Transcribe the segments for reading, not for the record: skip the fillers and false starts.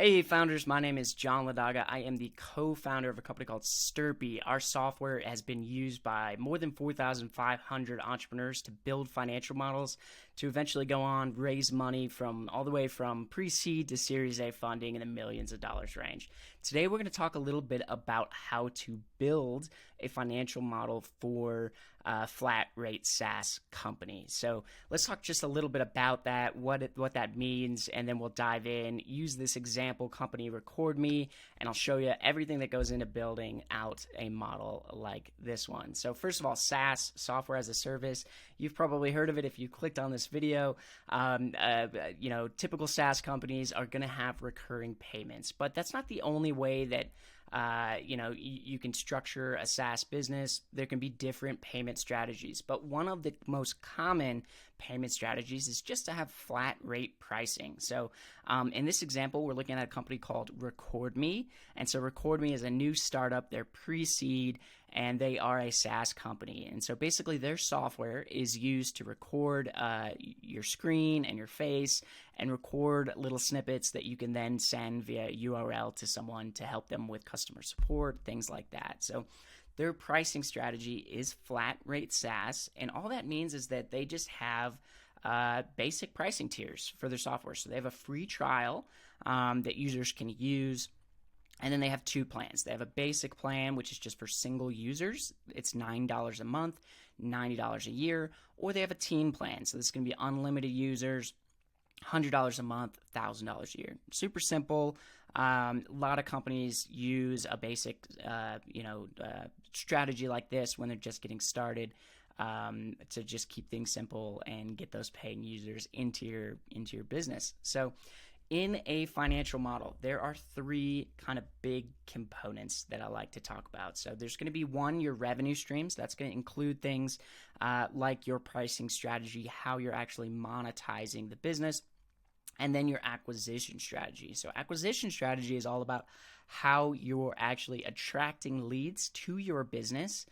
Hey founders, my name is John Ladaga. I am the co-founder of a company called Sturppy. Our software has been used by more than 4,500 entrepreneurs to build financial models to eventually go on, raise money from all the way from pre-seed to Series A funding in the millions of dollars range. Today we're going to talk a little bit about how to build a financial model for a flat rate SaaS company. So let's talk just a little bit about that, what that means, and then we'll dive in, use this example company, Record Me, and I'll show you everything that goes into building out a model like this one. So first of all, SaaS, software as a service. You've probably heard of it if you clicked on this video. Typical SaaS companies are going to have recurring payments, but that's not the only way that you can structure a SaaS business. There can be different payment strategies, but one of the most common payment strategies is just to have flat rate pricing. So in this example, we're looking at a company called Record Me. And so Record Me is a new startup. They're pre-seed and they are a SaaS company. And so basically their software is used to record your screen and your face and record little snippets that you can then send via URL to someone to help them with customer support, things like that. So their pricing strategy is flat rate SaaS, and all that means is that they just have basic pricing tiers for their software. So they have a free trial that users can use, and then they have two plans. They have a basic plan, which is just for single users. It's $9 a month, $90 a year, or they have a team plan. So this is going to be unlimited users, $100 a month, $1,000 a year. Super simple. A lot of companies use a basic, strategy like this when they're just getting started to just keep things simple and get those paying users into your business. So in a financial model, there are three kind of big components that I like to talk about. So there's going to be one, your revenue streams. That's going to include things like your pricing strategy, how you're actually monetizing the business, and then your acquisition strategy. So acquisition strategy is all about how you're actually attracting leads to your business.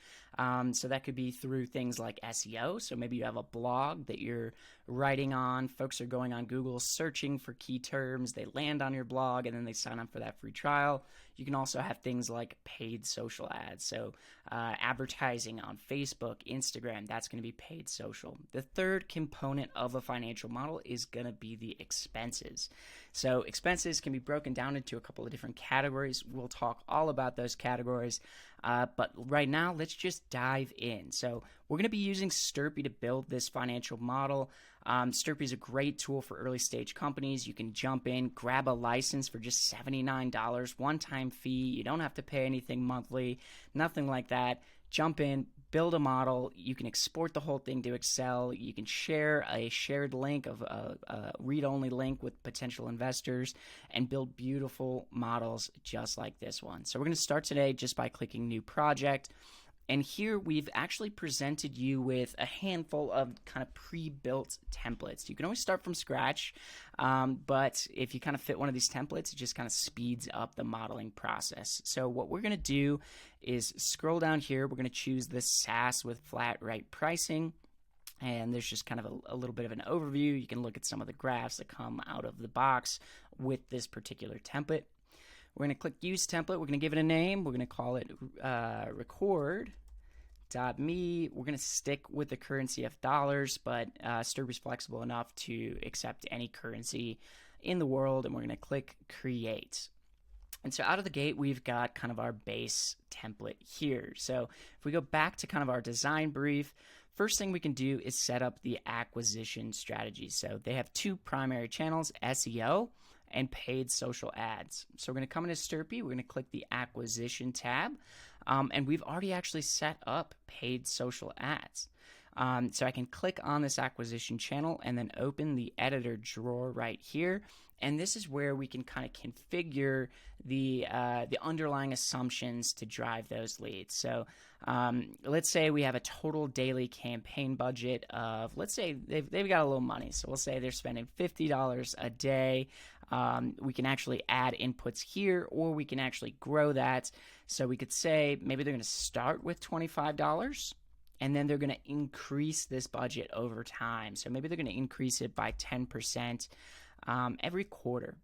So that could be through things like SEO. So maybe you have a blog that you're writing on. Folks are going on Google, searching for key terms. They land on your blog and then they sign up for that free trial. You can also have things like paid social ads. So advertising on Facebook, Instagram, that's going to be paid social. The third component of a financial model is going to be the expenses. So expenses can be broken down into a couple of different categories. We'll talk all about those categories. But right now, let's just dive in. So we're going to be using Sturppy to build this financial model. Sturppy is a great tool for early stage companies. You can jump in, grab a license for just $79, one-time fee. You don't have to pay anything monthly, nothing like that. Jump in, build a model. You can export the whole thing to Excel. You can share a shared link of a read-only link with potential investors and build beautiful models just like this one. So we're going to start today just by clicking New Project. And here we've actually presented you with a handful of kind of pre-built templates. You can always start from scratch, but if you kind of fit one of these templates, it just kind of speeds up the modeling process. So what we're going to do is scroll down here. We're going to choose the SaaS with flat rate pricing. And there's just kind of a little bit of an overview. You can look at some of the graphs that come out of the box with this particular template. We're going to click Use Template. We're going to give it a name. We're going to call it Record.me. We're going to stick with the currency of dollars, but Sturppy is flexible enough to accept any currency in the world, and we're going to click Create. And so out of the gate, we've got kind of our base template here. So if we go back to kind of our design brief, first thing we can do is set up the acquisition strategy. So they have two primary channels, SEO and paid social ads. So we're going to come into Sturppy, we're going to click the acquisition tab, and we've already actually set up paid social ads. So I can click on this acquisition channel and then open the editor drawer right here. And this is where we can kind of configure the underlying assumptions to drive those leads. So let's say we have a total daily campaign budget of, let's say they've got a little money. So we'll say they're spending $50 a day. We can actually add inputs here, or we can actually grow that. So we could say maybe they're going to start with $25. And then they're going to increase this budget over time. So maybe they're going to increase it by 10% every quarter.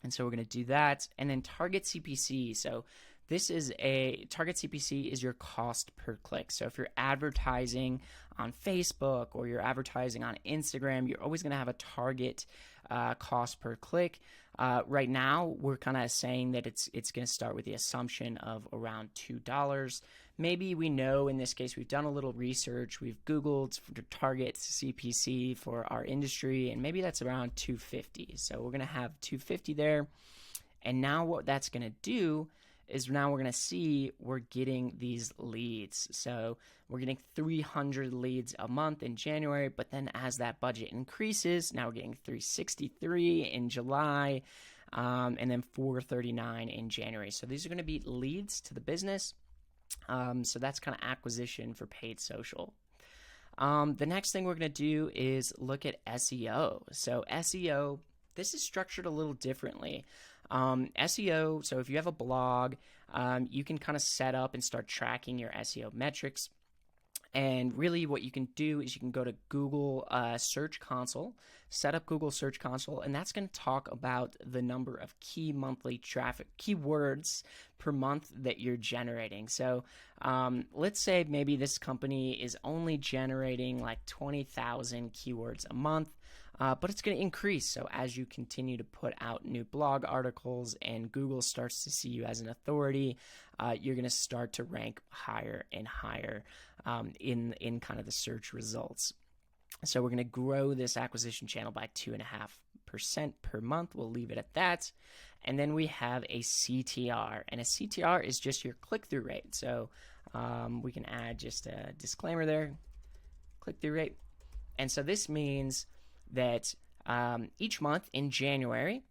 And so we're going to do that. And then target CPC. So this is a target CPC is your cost per click. So if you're advertising on Facebook or you're advertising on Instagram, you're always going to have a target cost per click. Right now, we're kind of saying that it's going to start with the assumption of around $2. Maybe we know in this case we've done a little research, we've Googled for target CPC for our industry, and maybe that's around $2.50. So we're going to have $2.50 there. And now what that's going to do is now we're going to see we're getting these leads. So we're getting 300 leads a month in January, but then as that budget increases, now we're getting 363 in July, and then 439 in January. So these are going to be leads to the business. So that's kind of acquisition for paid social. The next thing we're going to do is look at SEO. So SEO, this is structured a little differently. SEO, so if you have a blog, you can kind of set up and start tracking your SEO metrics. And really what you can do is you can go to Google Search Console, set up Google Search Console, and that's going to talk about the number of key monthly traffic, keywords per month that you're generating. So let's say maybe this company is only generating like 20,000 keywords a month. But it's going to increase. So as you continue to put out new blog articles and Google starts to see you as an authority, you're going to start to rank higher and higher in kind of the search results. So we're going to grow this acquisition channel by 2.5% per month. We'll leave it at that. And then we have a CTR. And a CTR is just your click-through rate. So we can add just a disclaimer there, click-through rate. And so this means that each month in January,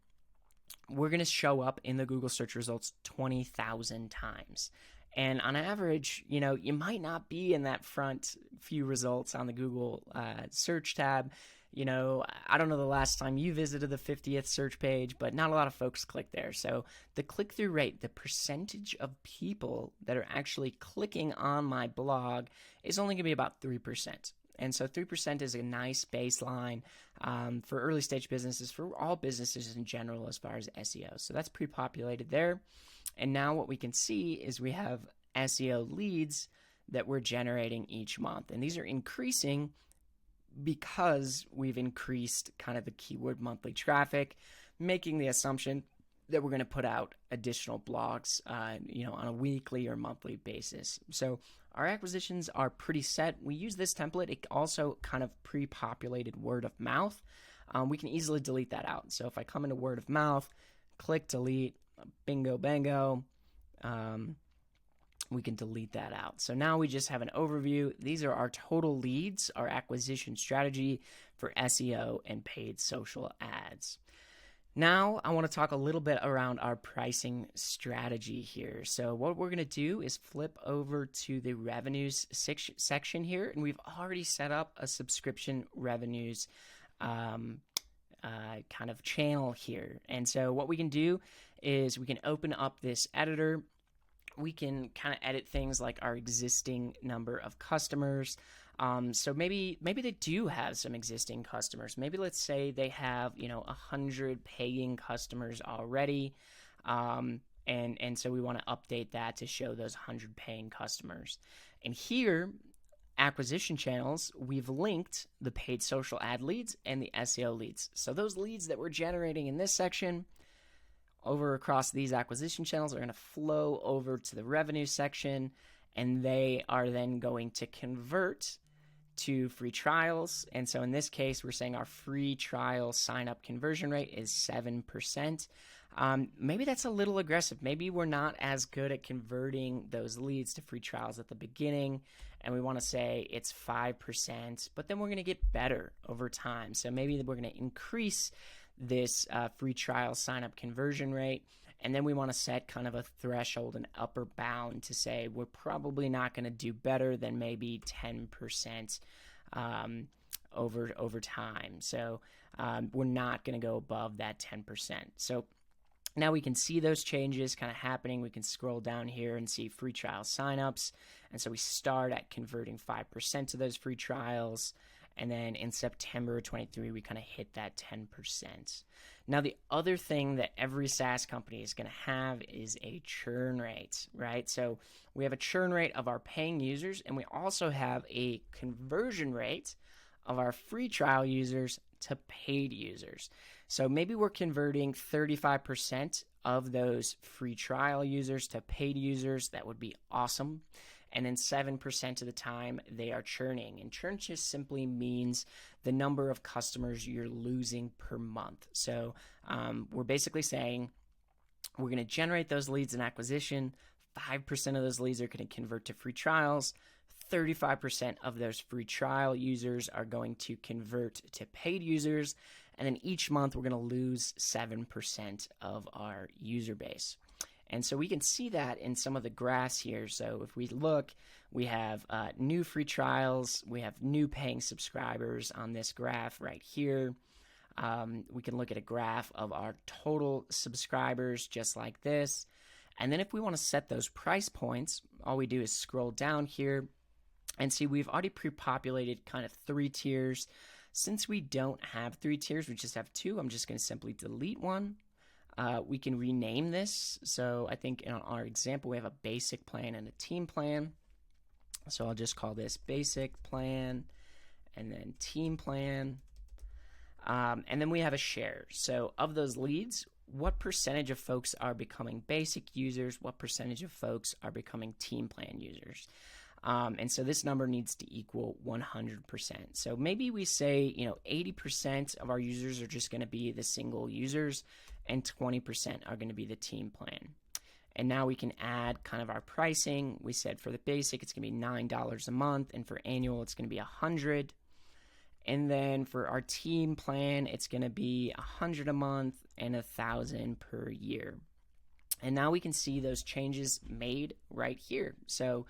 we're going to show up in the Google search results 20,000 times. And on average, you might not be in that front few results on the Google search tab. I don't know the last time you visited the 50th search page, but not a lot of folks click there. So the click-through rate, the percentage of people that are actually clicking on my blog is only going to be about 3%. And so 3% is a nice baseline for early stage businesses, for all businesses in general as far as SEO. So that's pre-populated there. And now what we can see is we have SEO leads that we're generating each month. And these are increasing because we've increased kind of the keyword monthly traffic, making the assumption that we're going to put out additional blogs, on a weekly or monthly basis. So our acquisitions are pretty set. We use this template. It also kind of pre-populated word of mouth. We can easily delete that out. So if I come into word of mouth, click delete, bingo, bango, we can delete that out. So now we just have an overview. These are our total leads, our acquisition strategy for SEO and paid social ads. Now, I want to talk a little bit around our pricing strategy here. So what we're going to do is flip over to the revenues section here, and we've already set up a subscription revenues kind of channel here. And so what we can do is we can open up this editor. We can kind of edit things like our existing number of customers. So maybe they do have some existing customers. Maybe let's say they have 100 paying customers already, and so we want to update that to show those 100 paying customers. And here, acquisition channels, we've linked the paid social ad leads and the SEO leads. So those leads that we're generating in this section over across these acquisition channels are going to flow over to the revenue section, and they are then going to convert to free trials. And so in this case, we're saying our free trial sign up conversion rate is 7%. Maybe that's a little aggressive. Maybe we're not as good at converting those leads to free trials at the beginning, and we want to say it's 5%, but then we're going to get better over time. So maybe we're going to increase this free trial sign up conversion rate. And then we want to set kind of a threshold, an upper bound to say we're probably not going to do better than maybe 10% over time. So we're not going to go above that 10%. So now we can see those changes kind of happening. We can scroll down here and see free trial signups. And so we start at converting 5% of those free trials. And then in September 23, we kind of hit that 10%. Now, the other thing that every SaaS company is going to have is a churn rate, right? So we have a churn rate of our paying users, and we also have a conversion rate of our free trial users to paid users. So maybe we're converting 35% of those free trial users to paid users. That would be awesome. And then 7% of the time they are churning. And churn just simply means the number of customers you're losing per month. So we're basically saying we're going to generate those leads in acquisition. 5% of those leads are going to convert to free trials. 35% of those free trial users are going to convert to paid users. And then each month we're going to lose 7% of our user base. And so we can see that in some of the graphs here. So if we look, we have new free trials, we have new paying subscribers on this graph right here. We can look at a graph of our total subscribers just like this. And then if we want to set those price points, all we do is scroll down here and see we've already pre-populated kind of 3 tiers. Since we don't have 3 tiers, we just have 2, I'm just going to simply delete one. We can rename this. So I think in our example, we have a basic plan and a team plan. So I'll just call this basic plan and then team plan. And then we have a share. So of those leads, what percentage of folks are becoming basic users? What percentage of folks are becoming team plan users? And so this number needs to equal 100%. So maybe we say, 80% of our users are just going to be the single users and 20% are going to be the team plan. And now we can add kind of our pricing. We said for the basic, it's going to be $9 a month. And for annual, it's going to be $100. And then for our team plan, it's going to be $100 a month and $1,000 per year. And now we can see those changes made right here. So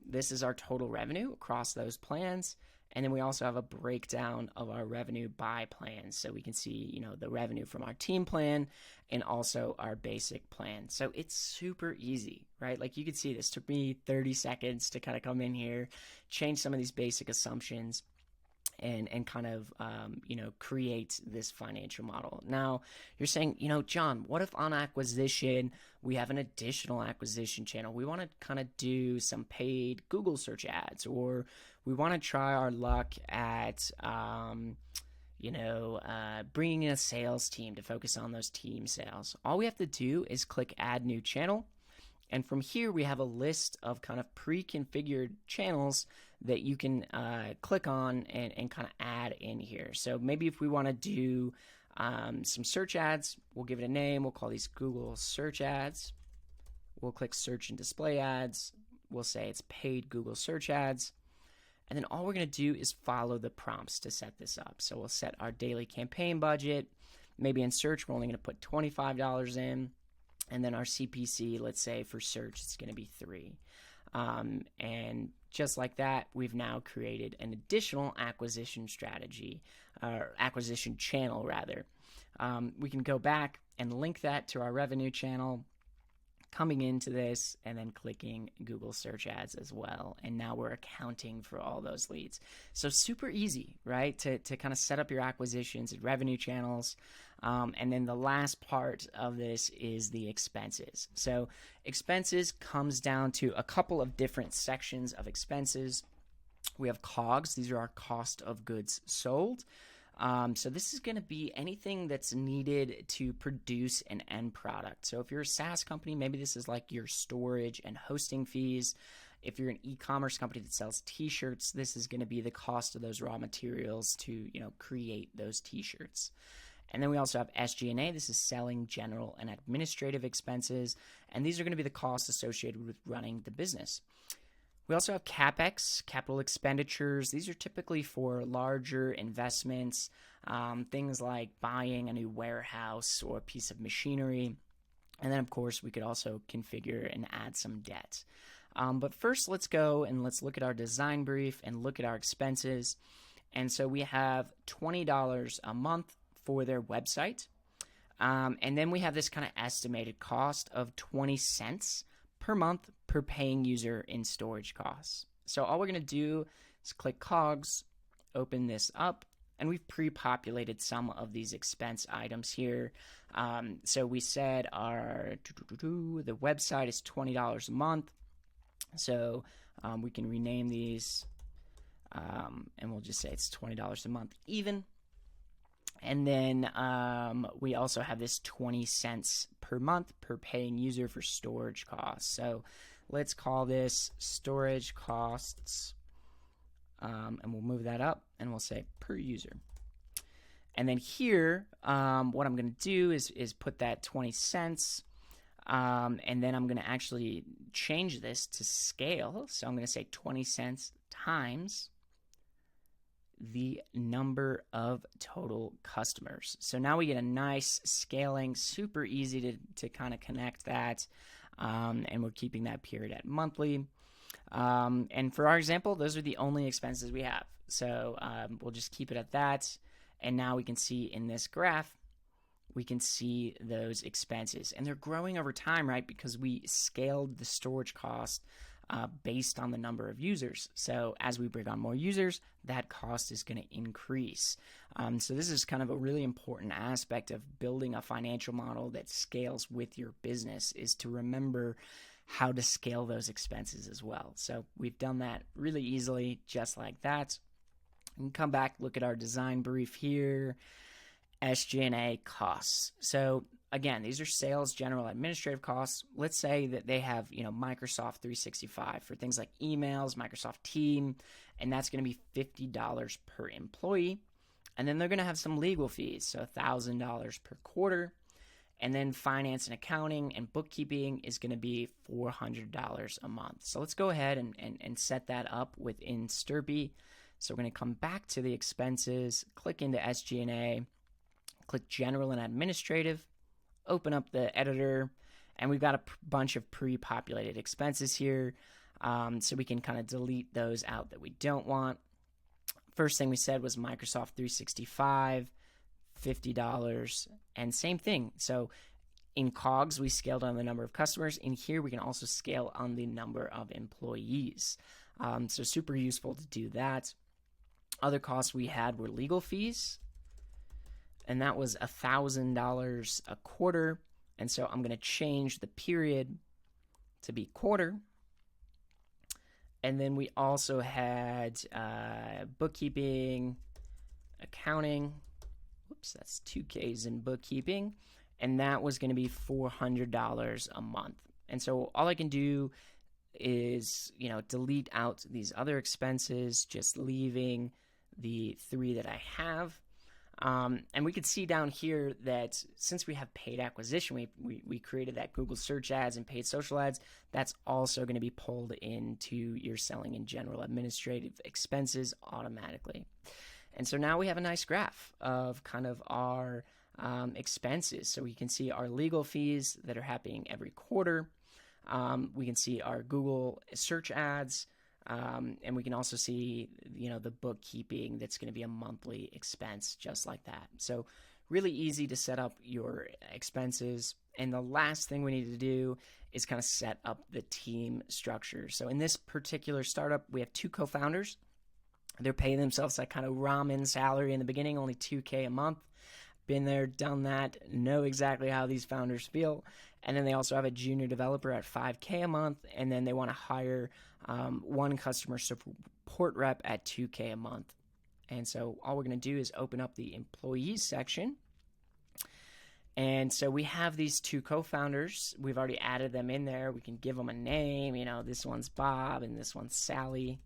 this is our total revenue across those plans. And then we also have a breakdown of our revenue by plans. So we can see, the revenue from our team plan and also our basic plan. So it's super easy, right? Like you could see this took me 30 seconds to kind of come in here, change some of these basic assumptions and kind of, create this financial model. Now you're saying, John, what if on acquisition, we have an additional acquisition channel? We want to kind of do some paid Google search ads, or we want to try our luck at, bringing in a sales team to focus on those team sales. All we have to do is click add new channel. And from here, we have a list of kind of pre-configured channels that you can click on and kind of add in here. So maybe if we want to do some search ads, we'll give it a name. We'll call these Google search ads. We'll click search and display ads. We'll say it's paid Google search ads. And then all we're going to do is follow the prompts to set this up. So we'll set our daily campaign budget. Maybe in search, we're only going to put $25 in. And then our CPC, let's say for search, it's going to be $3. And just like that, we've now created an additional acquisition strategy, or acquisition channel rather. We can go back and link that to our revenue channel, coming into this and then clicking Google search ads as well. And now we're accounting for all those leads. So super easy, right? To kind of set up your acquisitions and revenue channels. And then the last part of this is the expenses. So expenses comes down to a couple of different sections of expenses. We have COGS. These are our cost of goods sold. So this is going to be anything that's needed to produce an end product. So if you're a SaaS company, maybe this is like your storage and hosting fees. If you're an e-commerce company that sells t-shirts, this is going to be the cost of those raw materials to, create those t-shirts. And then we also have SG&A. This is selling, general, and administrative expenses. And these are going to be the costs associated with running the business. We also have CapEx, capital expenditures. These are typically for larger investments, things like buying a new warehouse or a piece of machinery. And then, of course, we could also configure and add some debt. But first, let's go and let's look at our design brief and look at our expenses. And so we have $20 a month for their website. And then we have this kind of estimated cost of 20 cents per month per paying user in storage costs. So all we're going to do is click COGS, open this up, and we've pre-populated some of these expense items here. So we said the website is $20 a month. So we can rename these, and we'll just say it's $20 a month even. And then we also have this 20 cents per month per paying user for storage costs. So let's call this storage costs, and we'll move that up, and we'll say per user. And then here, what I'm going to do is put that 20 cents, and then I'm going to actually change this to scale. So I'm going to say 20 cents times the number of total customers. So now we get a nice scaling, super easy to kind of connect that, and we're keeping that period at monthly. And for our example, those are the only expenses we have. So we'll just keep it at that. And now we can see in this graph, we can see those expenses. And they're growing over time, right? Because we scaled the storage cost based on the number of users. So as we bring on more users, that cost is going to increase. So this is kind of a really important aspect of building a financial model that scales with your business, is to remember how to scale those expenses as well. So we've done that really easily, just like that. We can come back, look at our design brief here, SG&A costs. So again, these are sales, general, administrative costs. Let's say that they have, Microsoft 365 for things like emails, Microsoft Team, and that's going to be $50 per employee. And then they're going to have some legal fees, so $1,000 per quarter. And then finance and accounting and bookkeeping is going to be $400 a month. So let's go ahead and set that up within Sturppy. So we're going to come back to the expenses, click into SG&A, click general and administrative, open up the editor, and we've got a bunch of pre-populated expenses here. So we can kind of delete those out that we don't want. First thing we said was Microsoft 365, $50, and same thing. So in COGS, we scaled on the number of customers. In here, we can also scale on the number of employees. So super useful to do that. Other costs we had were legal fees, and that was $1,000 a quarter. And so I'm going to change the period to be quarter. And then we also had bookkeeping, accounting. Whoops, that's 2Ks in bookkeeping. And that was going to be $400 a month. And so all I can do is, delete out these other expenses, just leaving the 3 that I have. And we could see down here that since we have paid acquisition, we created that Google search ads and paid social ads. That's also going to be pulled into your selling and general administrative expenses automatically. And so now we have a nice graph of kind of our expenses. So we can see our legal fees that are happening every quarter. We can see our Google search ads. And we can also see, the bookkeeping that's going to be a monthly expense just like that. So really easy to set up your expenses. And the last thing we need to do is kind of set up the team structure. So in this particular startup, we have 2 co-founders. They're paying themselves that kind of ramen salary in the beginning, only $2K a month. Been there, done that, know exactly how these founders feel. And then they also have a junior developer at $5K a month, and then they want to hire 1 customer support rep at $2K a month. And so all we're going to do is open up the employees section. And so we have these 2 co-founders. We've already added them in there. We can give them a name. This one's Bob and this one's Sally.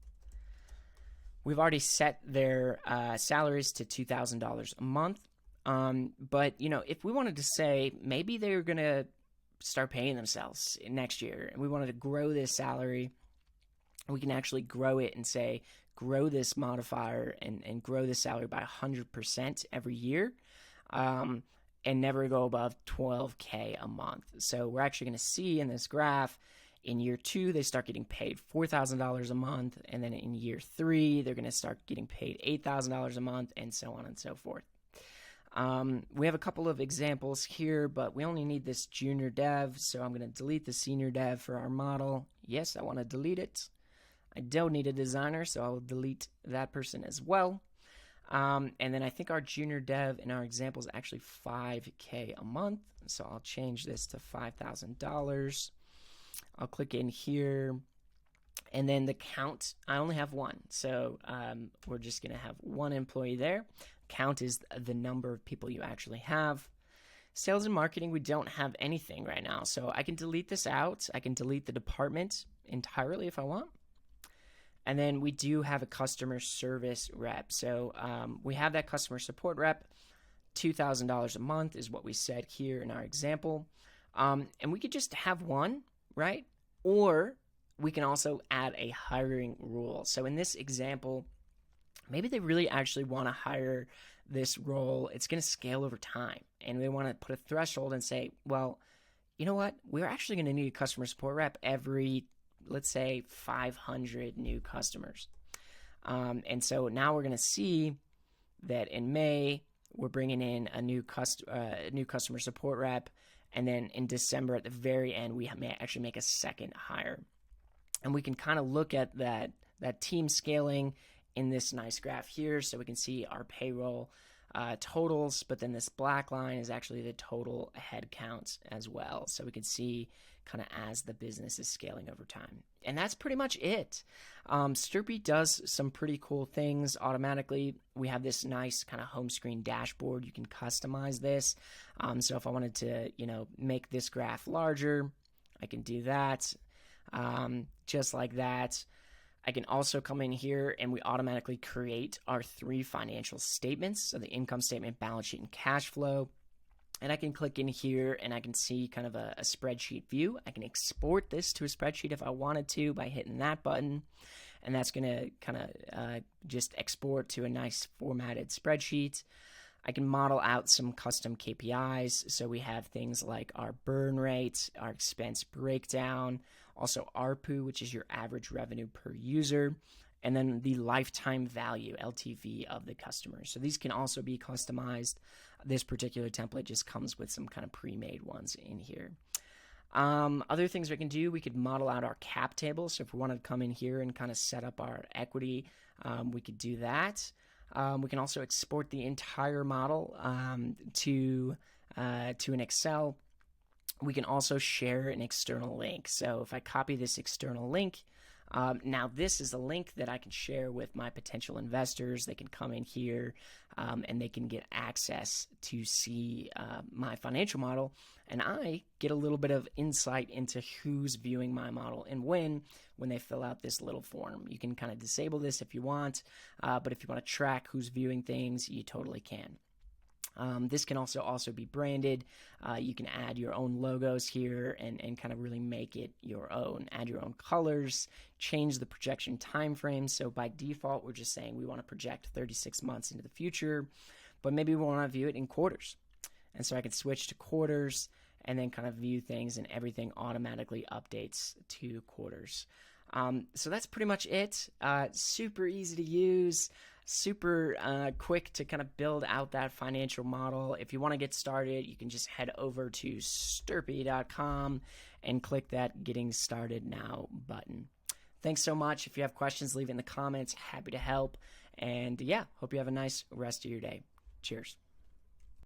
We've already set their salaries to $2,000 a month. But, if we wanted to say maybe they're going to start paying themselves next year and we wanted to grow this salary, we can actually grow it and say, grow this modifier and grow this salary by 100% every year, and never go above $12K a month. So we're actually going to see in this graph, in year 2, they start getting paid $4,000 a month. And then in year 3, they're going to start getting paid $8,000 a month, and so on and so forth. We have a couple of examples here, but we only need this junior dev. So I'm going to delete the senior dev for our model. Yes, I want to delete it. I don't need a designer, so I'll delete that person as well. And then I think our junior dev in our example is actually $5K a month. So I'll change this to $5,000. I'll click in here. And then the count, I only have one. So we're just going to have one employee there. Count is the number of people you actually have. Sales and marketing, we don't have anything right now. So I can delete this out. I can delete the department entirely if I want. And then we do have a customer service rep. So we have that customer support rep. $2,000 a month is what we said here in our example. And we could just have one, right? Or we can also add a hiring rule. So in this example, maybe they really actually want to hire this role. It's going to scale over time. And they want to put a threshold and say, well, you know what? We're actually going to need a customer support rep every, let's say, 500 new customers. And so now we're going to see that in May, we're bringing in a new customer support rep. And then in December, at the very end, we may actually make a second hire. And we can kind of look at that team scaling in this nice graph here. So we can see our payroll totals, but then this black line is actually the total head count as well. So we can see kind of as the business is scaling over time. And that's pretty much it. Sturppy does some pretty cool things automatically. We have this nice kind of home screen dashboard. You can customize this. So if I wanted to, make this graph larger, I can do that. Just like that. I can also come in here and we automatically create our 3 financial statements. So the income statement, balance sheet, and cash flow. And I can click in here and I can see kind of a spreadsheet view. I can export this to a spreadsheet if I wanted to by hitting that button. And that's going to kind of just export to a nice formatted spreadsheet. I can model out some custom KPIs. So we have things like our burn rate, our expense breakdown, also ARPU, which is your average revenue per user, and then the lifetime value, LTV, of the customer. So these can also be customized. This particular template just comes with some kind of pre-made ones in here. Other things we can do, we could model out our cap table. So if we want to come in here and kind of set up our equity, we could do that. We can also export the entire model to an Excel. We can also share an external link. So if I copy this external link, now this is a link that I can share with my potential investors. They can come in here and they can get access to see my financial model. And I get a little bit of insight into who's viewing my model and when they fill out this little form. You can kind of disable this if you want, but if you want to track who's viewing things, you totally can. This can also be branded. You can add your own logos here and kind of really make it your own. Add your own colors, change the projection time frame. So by default, we're just saying we want to project 36 months into the future, but maybe we want to view it in quarters. And so I can switch to quarters and then kind of view things, and everything automatically updates to quarters. So that's pretty much it. Super easy to use. Super quick to kind of build out that financial model. If you want to get started, you can just head over to Sturppy.com and click that Getting Started Now button. Thanks so much. If you have questions, leave it in the comments. Happy to help. And yeah, hope you have a nice rest of your day. Cheers.